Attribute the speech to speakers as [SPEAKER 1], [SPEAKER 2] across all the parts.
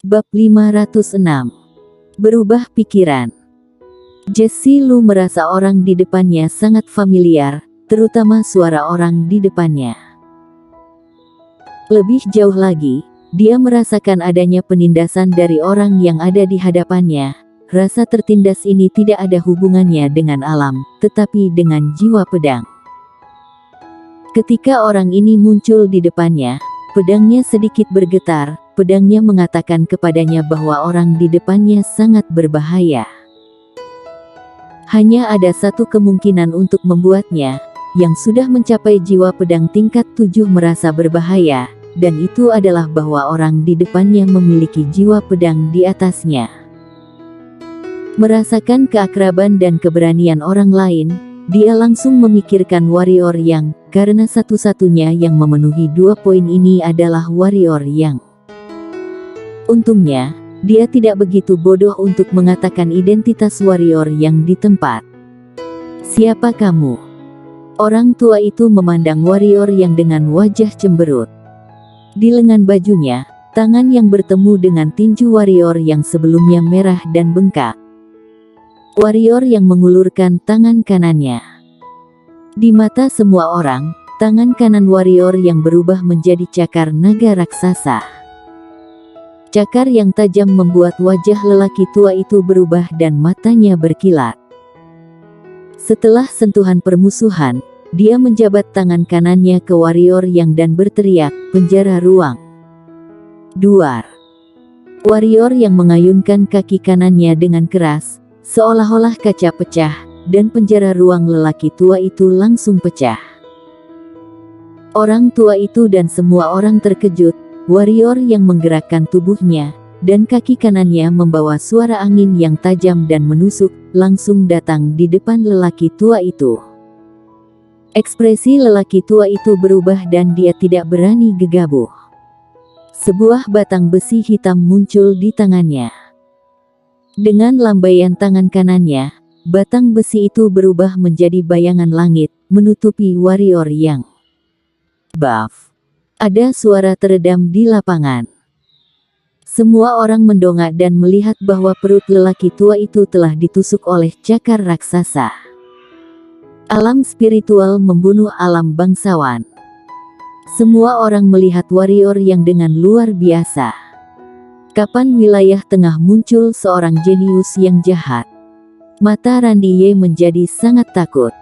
[SPEAKER 1] Bab 506. Berubah pikiran. Jesse Lu merasa orang di depannya sangat familiar, terutama suara orang di depannya. Lebih jauh lagi, dia merasakan adanya penindasan dari orang yang ada di hadapannya. Rasa tertindas ini tidak ada hubungannya dengan alam, tetapi dengan jiwa pedang. Ketika orang ini muncul di depannya, pedangnya sedikit bergetar. Pedangnya mengatakan kepadanya bahwa orang di depannya sangat berbahaya. Hanya ada satu kemungkinan untuk membuatnya, yang sudah mencapai jiwa pedang tingkat 7 merasa berbahaya, dan itu adalah bahwa orang di depannya memiliki jiwa pedang di atasnya. Merasakan keakraban dan keberanian orang lain, dia langsung memikirkan warrior yang, karena satu-satunya yang memenuhi 2 poin ini adalah warrior yang. Untungnya, dia tidak begitu bodoh untuk mengatakan identitas warrior yang di tempat. "Siapa kamu?" Orang tua itu memandang warrior yang dengan wajah cemberut. Di lengan bajunya, tangan yang bertemu dengan tinju warrior yang sebelumnya merah dan bengkak. Warrior yang mengulurkan tangan kanannya. Di mata semua orang, tangan kanan warrior yang berubah menjadi cakar naga raksasa. Cakar yang tajam membuat wajah lelaki tua itu berubah dan matanya berkilat. Setelah sentuhan permusuhan, dia menjabat tangan kanannya ke warrior yang dan berteriak, "Penjara ruang!" Duar. Warrior yang mengayunkan kaki kanannya dengan keras, seolah-olah kaca pecah, dan penjara ruang lelaki tua itu langsung pecah. Orang tua itu dan semua orang terkejut. Warrior yang menggerakkan tubuhnya, dan kaki kanannya membawa suara angin yang tajam dan menusuk, langsung datang di depan lelaki tua itu. Ekspresi lelaki tua itu berubah dan dia tidak berani gegabah. Sebuah batang besi hitam muncul di tangannya. Dengan lambaian tangan kanannya, batang besi itu berubah menjadi bayangan langit, menutupi warrior yang buff. Ada suara teredam di lapangan. Semua orang mendongak dan melihat bahwa perut lelaki tua itu telah ditusuk oleh cakar raksasa. Alam spiritual membunuh alam bangsawan. Semua orang melihat warrior yang dengan luar biasa. Kapan wilayah tengah muncul seorang jenius yang jahat? Mata Randy Ye menjadi sangat takut.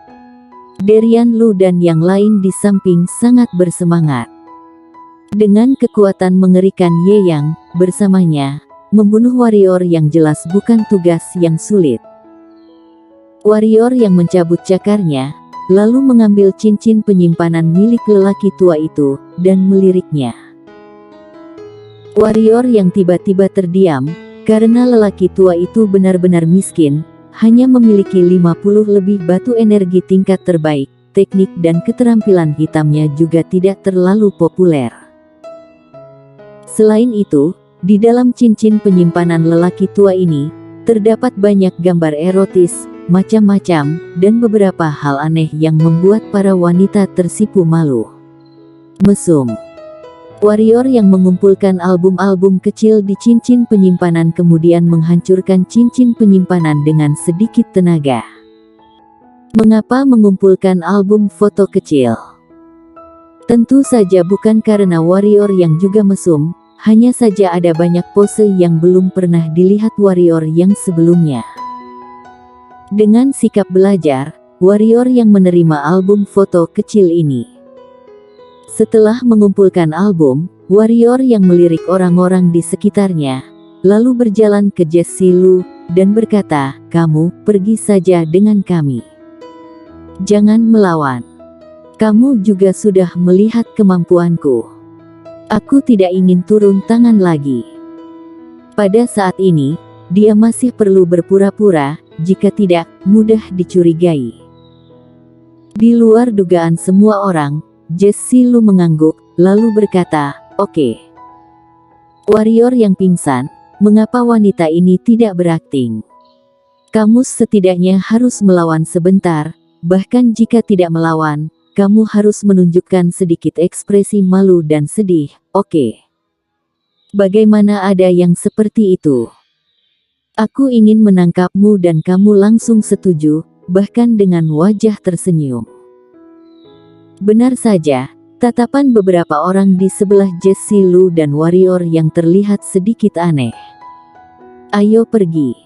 [SPEAKER 1] Derian Lu dan yang lain di samping sangat bersemangat. Dengan kekuatan mengerikan Ye Yang, bersamanya, membunuh warrior yang jelas bukan tugas yang sulit. Warrior yang mencabut cakarnya, lalu mengambil cincin penyimpanan milik lelaki tua itu, dan meliriknya. Warrior yang tiba-tiba terdiam, karena lelaki tua itu benar-benar miskin, hanya memiliki 50 lebih batu energi tingkat terbaik, teknik dan keterampilan hitamnya juga tidak terlalu populer. Selain itu, di dalam cincin penyimpanan lelaki tua ini, terdapat banyak gambar erotis, macam-macam, dan beberapa hal aneh yang membuat para wanita tersipu malu. Mesum. Warrior yang mengumpulkan album-album kecil di cincin penyimpanan kemudian menghancurkan cincin penyimpanan dengan sedikit tenaga. Mengapa mengumpulkan album foto kecil? Tentu saja bukan karena warrior yang juga mesum, hanya saja ada banyak pose yang belum pernah dilihat warrior yang sebelumnya. Dengan sikap belajar, warrior yang menerima album foto kecil ini. Setelah mengumpulkan album, warrior yang melirik orang-orang di sekitarnya, lalu berjalan ke Jesse Lu, dan berkata, "Kamu, pergi saja dengan kami. Jangan melawan. Kamu juga sudah melihat kemampuanku. Aku tidak ingin turun tangan lagi." Pada saat ini, dia masih perlu berpura-pura, jika tidak, mudah dicurigai. Di luar dugaan semua orang, Jesse Lu mengangguk, lalu berkata, "Oke." Warrior yang pingsan, "Mengapa wanita ini tidak berakting? Kamu setidaknya harus melawan sebentar, bahkan jika tidak melawan, kamu harus menunjukkan sedikit ekspresi malu dan sedih, oke?" Bagaimana ada yang seperti itu? Aku ingin menangkapmu dan kamu langsung setuju, bahkan dengan wajah tersenyum. Benar saja, tatapan beberapa orang di sebelah Jesse Lu dan warrior yang terlihat sedikit aneh. Ayo pergi.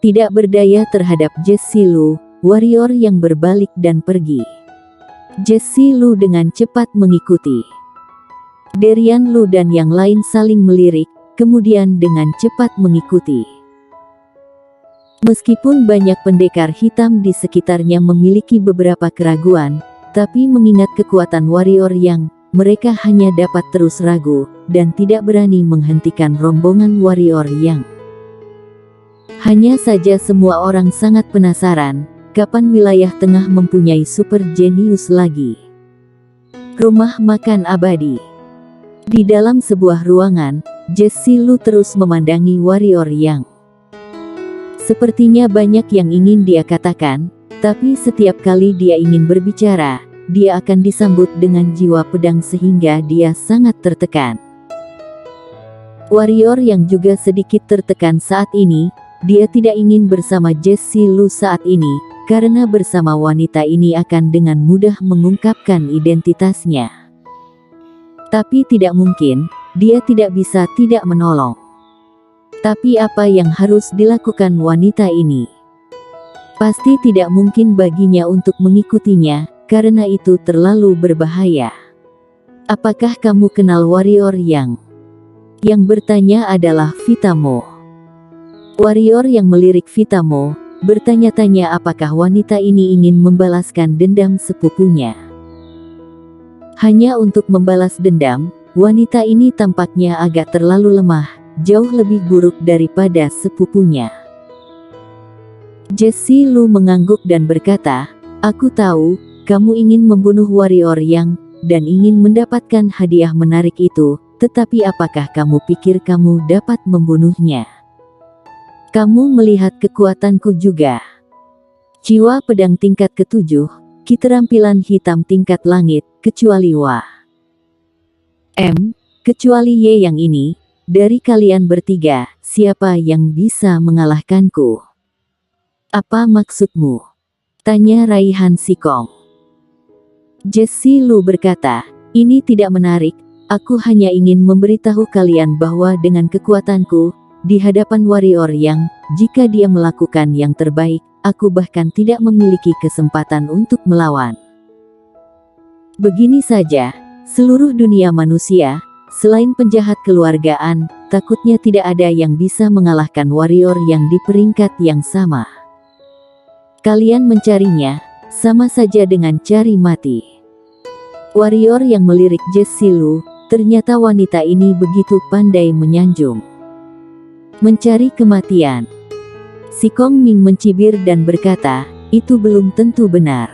[SPEAKER 1] Tidak berdaya terhadap Jesse Lu, warrior yang berbalik dan pergi. Jesse Lu dengan cepat mengikuti. Derian Lu dan yang lain saling melirik, kemudian dengan cepat mengikuti. Meskipun banyak pendekar hitam di sekitarnya memiliki beberapa keraguan, tapi mengingat kekuatan warrior yang, mereka hanya dapat terus ragu, dan tidak berani menghentikan rombongan warrior yang. Hanya saja semua orang sangat penasaran, kapan wilayah tengah mempunyai super jenius lagi. Rumah makan abadi. Di dalam sebuah ruangan, Jesse Lu terus memandangi warrior yang. Sepertinya banyak yang ingin dia katakan, tapi setiap kali dia ingin berbicara, dia akan disambut dengan jiwa pedang sehingga dia sangat tertekan. Warrior yang juga sedikit tertekan saat ini, dia tidak ingin bersama Jesse Lu saat ini, karena bersama wanita ini akan dengan mudah mengungkapkan identitasnya. Tapi tidak mungkin, dia tidak bisa tidak menolong. Tapi apa yang harus dilakukan wanita ini? Pasti tidak mungkin baginya untuk mengikutinya, karena itu terlalu berbahaya. Apakah kamu kenal warrior yang? Yang bertanya adalah Vitamo. Warrior yang melirik Vitamo, bertanya-tanya apakah wanita ini ingin membalaskan dendam sepupunya. Hanya untuk membalas dendam, wanita ini tampaknya agak terlalu lemah. Jauh lebih buruk daripada sepupunya. Jesse Lu mengangguk dan berkata, aku tahu, kamu ingin membunuh warrior yang, dan ingin mendapatkan hadiah menarik itu, tetapi apakah kamu pikir kamu dapat membunuhnya? Kamu melihat kekuatanku juga. Jiwa pedang tingkat ke-7, keterampilan hitam tingkat langit, kecuali Wa. Kecuali Ye yang ini. Dari kalian bertiga, siapa yang bisa mengalahkanku? Apa maksudmu? Tanya Raihan Sikong. Jesse Lu berkata, ini tidak menarik, aku hanya ingin memberitahu kalian bahwa dengan kekuatanku, di hadapan warrior yang, jika dia melakukan yang terbaik, aku bahkan tidak memiliki kesempatan untuk melawan. Begini saja, seluruh dunia manusia, selain penjahat keluargaan, takutnya tidak ada yang bisa mengalahkan warrior yang di peringkat yang sama. Kalian mencarinya, sama saja dengan cari mati. Warrior yang melirik Jesse Lu, ternyata wanita ini begitu pandai menyanjung. Mencari kematian. Sikong Ming mencibir dan berkata, itu belum tentu benar.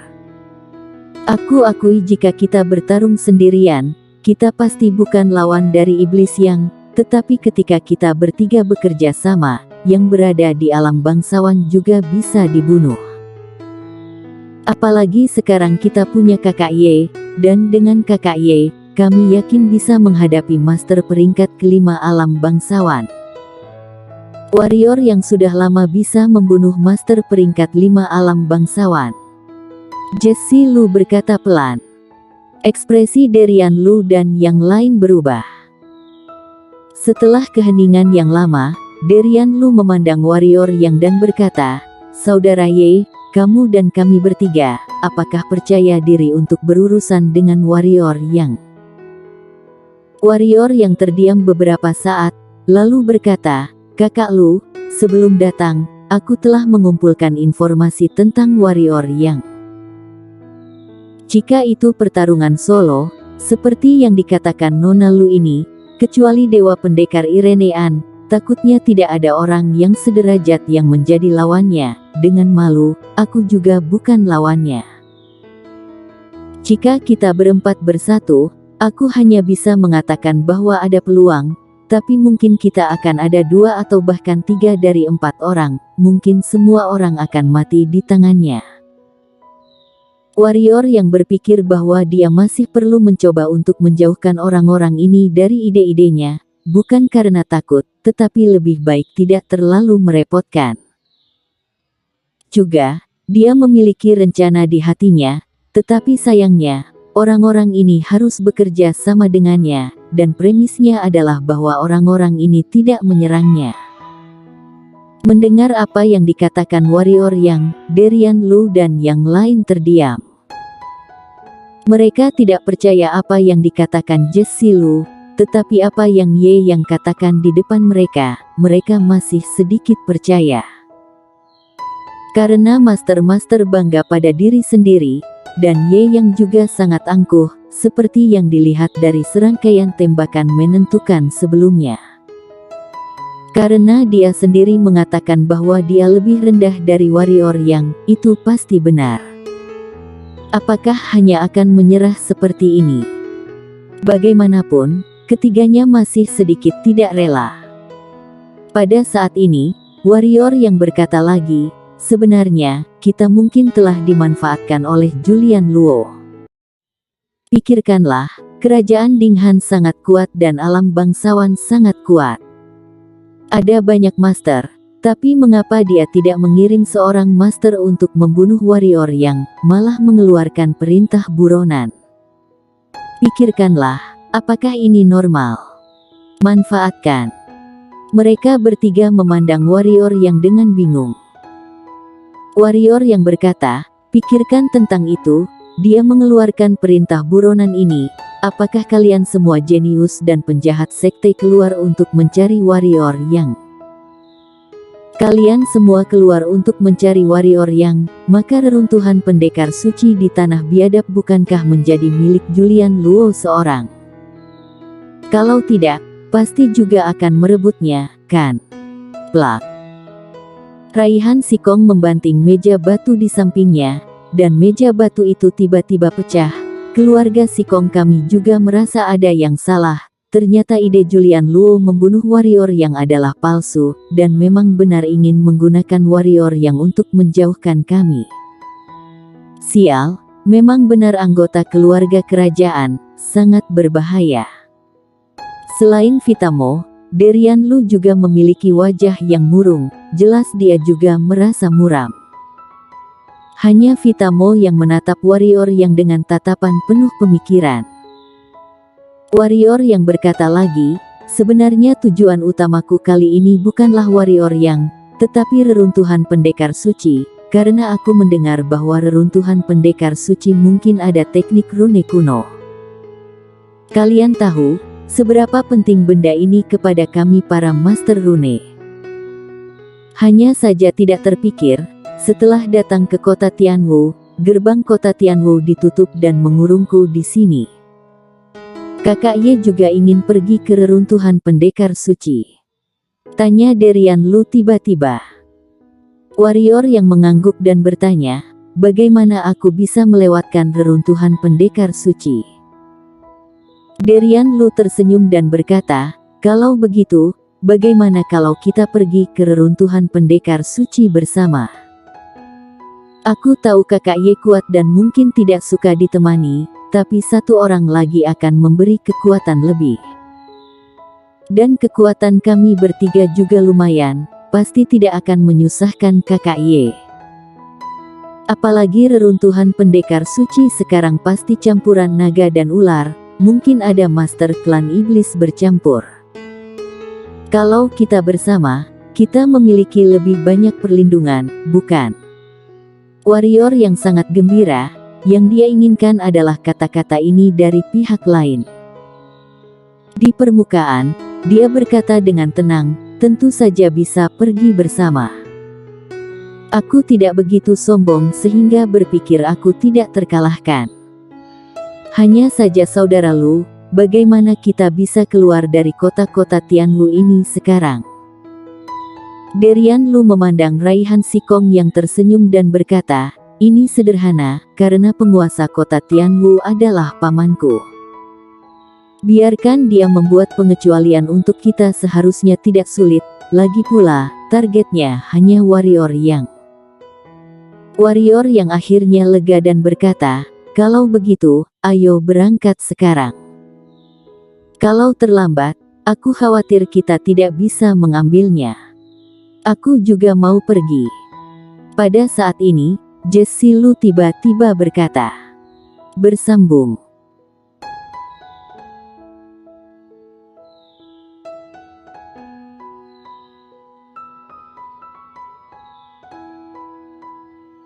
[SPEAKER 1] Aku akui jika kita bertarung sendirian, kita pasti bukan lawan dari iblis yang, tetapi ketika kita bertiga bekerja sama, yang berada di alam bangsawan juga bisa dibunuh. Apalagi sekarang kita punya kakak Ye, dan dengan kakak Ye, kami yakin bisa menghadapi master peringkat kelima alam bangsawan. Warrior yang sudah lama bisa membunuh master peringkat 5 alam bangsawan. Jesse Lu berkata pelan. Ekspresi Derian Lu dan yang lain berubah. Setelah keheningan yang lama, Derian Lu memandang warrior yang dan berkata, Saudara Ye, kamu dan kami bertiga, apakah percaya diri untuk berurusan dengan warrior yang? Warrior yang terdiam beberapa saat, lalu berkata, Kakak Lu, sebelum datang, aku telah mengumpulkan informasi tentang warrior yang. Jika itu pertarungan solo, seperti yang dikatakan Nona Lu ini, kecuali Dewa Pendekar Irenean, takutnya tidak ada orang yang sederajat yang menjadi lawannya. Dengan malu, aku juga bukan lawannya. Jika kita berempat bersatu, aku hanya bisa mengatakan bahwa ada peluang, tapi mungkin kita akan ada 2 atau bahkan 3 dari 4 orang, mungkin semua orang akan mati di tangannya. Warrior yang berpikir bahwa dia masih perlu mencoba untuk menjauhkan orang-orang ini dari ide-idenya, bukan karena takut, tetapi lebih baik tidak terlalu merepotkan. Juga, dia memiliki rencana di hatinya, tetapi sayangnya, orang-orang ini harus bekerja sama dengannya, dan premisnya adalah bahwa orang-orang ini tidak menyerangnya. Mendengar apa yang dikatakan warrior Yang, Derian Lu dan yang lain terdiam. Mereka tidak percaya apa yang dikatakan Jesse Lu, tetapi apa yang Ye yang katakan di depan mereka masih sedikit percaya. Karena master-master bangga pada diri sendiri, dan Ye yang juga sangat angkuh, seperti yang dilihat dari serangkaian tembakan menentukan sebelumnya. Karena dia sendiri mengatakan bahwa dia lebih rendah dari warrior Yang, itu pasti benar. Apakah hanya akan menyerah seperti ini? Bagaimanapun, ketiganya masih sedikit tidak rela. Pada saat ini, warrior Yang berkata lagi, sebenarnya, kita mungkin telah dimanfaatkan oleh Julian Luo. Pikirkanlah, kerajaan Dinghan sangat kuat dan alam bangsawan sangat kuat. Ada banyak master, tapi mengapa dia tidak mengirim seorang master untuk membunuh warrior Yang, malah mengeluarkan perintah buronan? Pikirkanlah, apakah ini normal? Manfaatkan. Mereka bertiga memandang warrior Yang dengan bingung. Warrior Yang berkata, pikirkan tentang itu, dia mengeluarkan perintah buronan ini. Apakah kalian semua jenius dan penjahat sekte keluar untuk mencari warrior Yang? Kalian semua keluar untuk mencari warrior Yang, maka reruntuhan pendekar suci di tanah biadab bukankah menjadi milik Julian Luo seorang? Kalau tidak, pasti juga akan merebutnya, kan? Plak. Raihan Sikong membanting meja batu di sampingnya, dan meja batu itu tiba-tiba pecah. Keluarga Sikong kami juga merasa ada yang salah. Ternyata ide Julian Luo membunuh warrior Yang adalah palsu, dan memang benar ingin menggunakan warrior Yang untuk menjauhkan kami. Sial, memang benar anggota keluarga kerajaan, sangat berbahaya. Selain Vitamo, Derian Lu juga memiliki wajah yang murung, jelas dia juga merasa muram. Hanya Vitamo yang menatap warrior Yang dengan tatapan penuh pemikiran. Warrior Yang berkata lagi, sebenarnya tujuan utamaku kali ini bukanlah warrior Yang, tetapi reruntuhan pendekar suci, karena aku mendengar bahwa reruntuhan pendekar suci mungkin ada teknik rune kuno. Kalian tahu, seberapa penting benda ini kepada kami para master rune. Hanya saja tidak terpikir, setelah datang ke kota Tianwu, gerbang kota Tianwu ditutup dan mengurungku di sini. Kakak Ye juga ingin pergi ke reruntuhan pendekar suci. Tanya Derian Lu tiba-tiba. Warrior Yang mengangguk dan bertanya, bagaimana aku bisa melewatkan reruntuhan pendekar suci? Derian Lu tersenyum dan berkata, kalau begitu, bagaimana kalau kita pergi ke reruntuhan pendekar suci bersama? Aku tahu kakak Ye kuat dan mungkin tidak suka ditemani, tapi satu orang lagi akan memberi kekuatan lebih. Dan kekuatan kami bertiga juga lumayan, pasti tidak akan menyusahkan kakak Ye. Apalagi reruntuhan pendekar suci sekarang pasti campuran naga dan ular, mungkin ada master klan iblis bercampur. Kalau kita bersama, kita memiliki lebih banyak perlindungan, bukan? Warrior Yang sangat gembira, yang dia inginkan adalah kata-kata ini dari pihak lain. Di permukaan, dia berkata dengan tenang, tentu saja bisa pergi bersama. Aku tidak begitu sombong sehingga berpikir aku tidak terkalahkan. Hanya saja saudara Lu, bagaimana kita bisa keluar dari kota-kota Tianwu ini sekarang? Derian Lu memandang Raihan Sikong yang tersenyum dan berkata, ini sederhana, karena penguasa kota Tianwu adalah pamanku. Biarkan dia membuat pengecualian untuk kita, seharusnya tidak sulit, lagi pula, targetnya hanya warrior Yang. Warrior Yang akhirnya lega dan berkata, kalau begitu, ayo berangkat sekarang. Kalau terlambat, Aku khawatir kita tidak bisa mengambilnya. Aku juga mau pergi. Pada saat ini, Jessie Lu tiba-tiba berkata. Bersambung.